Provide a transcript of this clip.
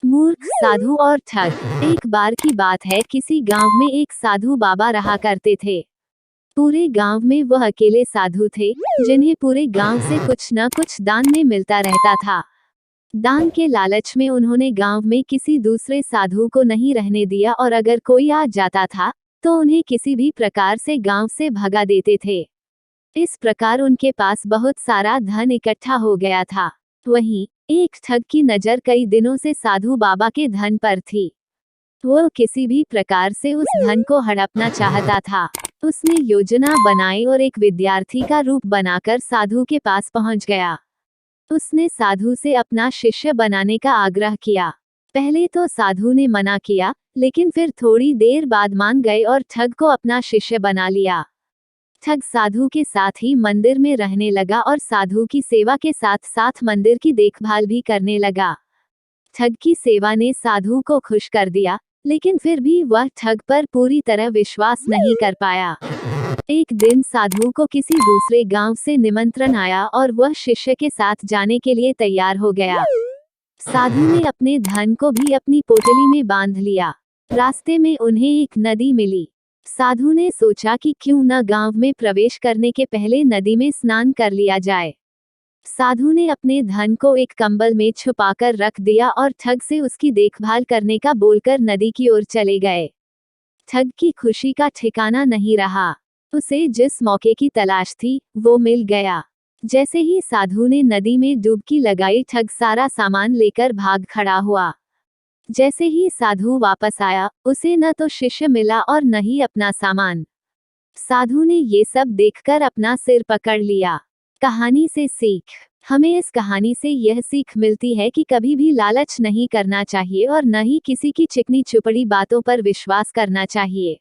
मूर्ख, साधु और ठग। एक बार की बात है, किसी गांव में एक साधु बाबा रहा करते थे। पूरे गांव में वह अकेले साधु थे जिन्हें पूरे गांव से कुछ न कुछ दान में मिलता रहता था। दान के लालच में उन्होंने गांव में किसी दूसरे साधु को नहीं रहने दिया और अगर कोई आ जाता था तो उन्हें किसी भी प्रकार से गांव से भगा देते थे। इस प्रकार उनके पास बहुत सारा धन इकट्ठा हो गया था। वहीं एक ठग की नजर कई दिनों से साधु बाबा के धन पर थी। वह किसी भी प्रकार से उस धन को हड़पना चाहता था। उसने योजना बनाई और एक विद्यार्थी का रूप बनाकर साधु के पास पहुंच गया। उसने साधु से अपना शिष्य बनाने का आग्रह किया। पहले तो साधु ने मना किया, लेकिन फिर थोड़ी देर बाद मान गए और ठग को अपना शिष्य बना लिया। ठग साधु के साथ ही मंदिर में रहने लगा और साधु की सेवा के साथ साथ मंदिर की देखभाल भी करने लगा। ठग की सेवा ने साधु को खुश कर दिया, लेकिन फिर भी वह ठग पर पूरी तरह विश्वास नहीं कर पाया। एक दिन साधु को किसी दूसरे गांव से निमंत्रण आया और वह शिष्य के साथ जाने के लिए तैयार हो गया। साधु ने अपने धन को भी अपनी पोटली में बांध लिया। रास्ते में उन्हें एक नदी मिली। साधु ने सोचा कि क्यों न गांव में प्रवेश करने के पहले नदी में स्नान कर लिया जाए। साधु ने अपने धन को एक कंबल में छुपाकर रख दिया और ठग से उसकी देखभाल करने का बोलकर नदी की ओर चले गए। ठग की खुशी का ठिकाना नहीं रहा। उसे जिस मौके की तलाश थी वो मिल गया। जैसे ही साधु ने नदी में डुबकी लगाई, ठग सारा सामान लेकर भाग खड़ा हुआ। जैसे ही साधु वापस आया, उसे न तो शिष्य मिला और न ही अपना सामान। साधु ने ये सब देखकर अपना सिर पकड़ लिया। कहानी से सीख। हमें इस कहानी से यह सीख मिलती है कि कभी भी लालच नहीं करना चाहिए और न ही किसी की चिकनी चुपड़ी बातों पर विश्वास करना चाहिए।